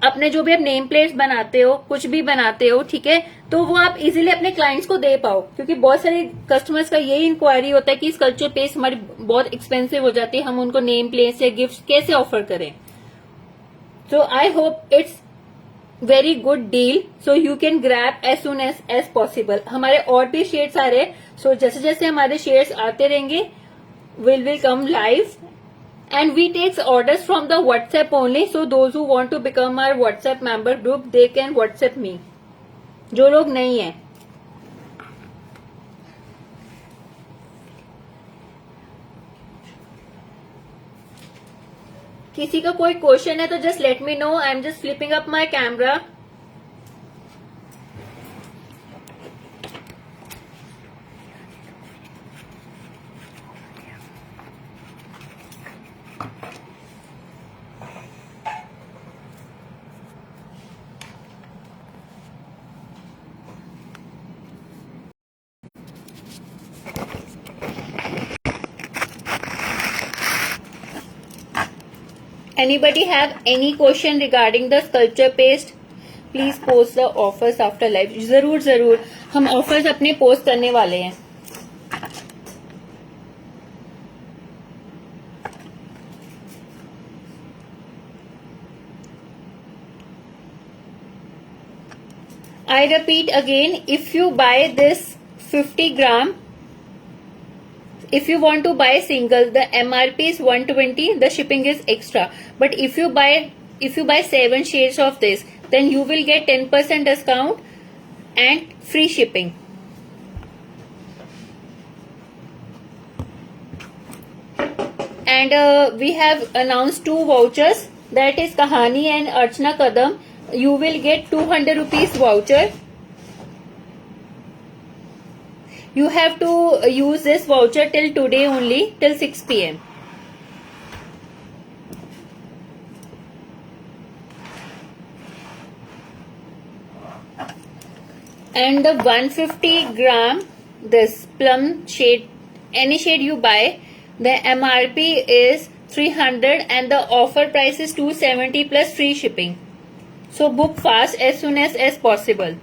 अपने जो भी आप नेम प्लेट्स बनाते हो, कुछ भी बनाते हो, ठीक है, तो वो आप इजीली अपने क्लाइंट्स को दे पाओ. क्योंकि बहुत सारे कस्टमर्स का यही इंक्वायरी होता है कि स्कल्पचर पेस्ट हमारी बहुत एक्सपेंसिव हो जाती है, हम उनको नेम प्लेट्स या गिफ्ट कैसे ऑफर करें. So I hope it's very good deal. So you can grab as soon as possible. हमारे और भी शेड्स आ रहे हैं. सो जैसे जैसे हमारे शेड्स आते रहेंगे will come live, and we take orders from the WhatsApp only. So those who want to become our WhatsApp member group, they can WhatsApp me. जो लोग नहीं है, किसी का कोई क्वेश्चन है तो just let me no. I am just flipping up my camera. Anybody have any question regarding the sculpture paste? Please post the offers after live. जरूर जरूर हम offers अपने post करने वाले हैं. I repeat again, if you buy this 50 gram, if you want to buy single, the MRP is 120, the shipping is extra. But if you buy 7 shades of this, then you will get 10% discount and free shipping. And we have announced 2 vouchers, that is Kahani and Archana Kadam. You will get 200 rupees voucher. You have to use this voucher till today only, till 6 p.m. And the 150 gram, this plum shade, any shade you buy, the MRP is 300 and the offer price is 270 plus free shipping. So book fast as soon as possible.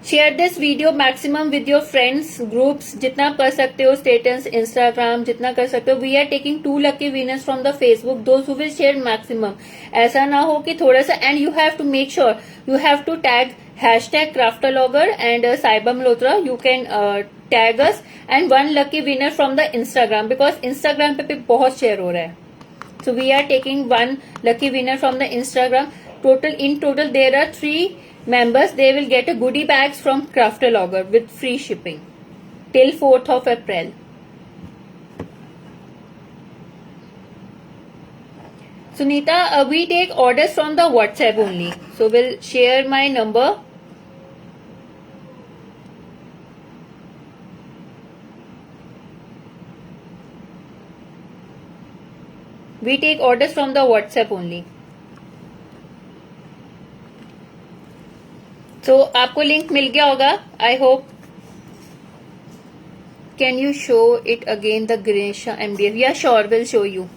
Share this video maximum with your friends groups, जितना कर सकते हो, status, Instagram, जितना कर सकते हो. We are taking 2 lucky winners from the Facebook, those who will share maximum. ऐसा ना हो कि थोड़ा सा, and you have to make sure you have to tag #craftalogger and Saiba Malhotra. You can tag us and 1 lucky winner from the Instagram, because Instagram पे भी बहुत share हो रहा है. So we are taking 1 lucky winner from the Instagram. In total there are 3 members. They will get a goodie bags from Craftalogger with free shipping till 4th of April. Sunita, we take orders from the WhatsApp only. So we'll share my number. We take orders from the WhatsApp only. So आपको link मिल गया होगा, I hope. Can you show it again, the Ganesha MDF? Yeah, sure, will show you.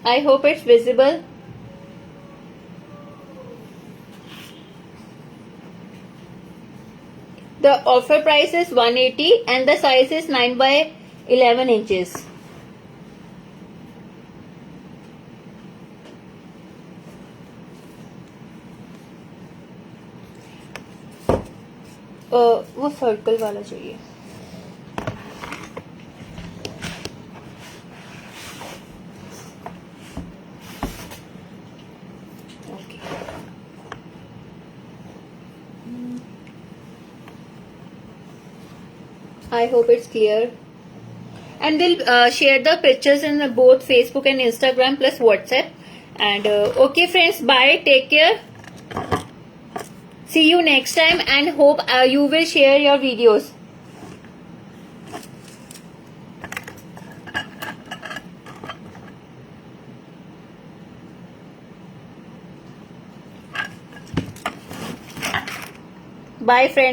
I hope it's visible. The offer price is 180 and the size is 9 by 11 inches. वो circle वाला चाहिए. I hope it's clear. And we'll share the pictures in both Facebook and Instagram plus WhatsApp. And okay friends, bye, take care. See you next time and hope you will share your videos. Bye friends.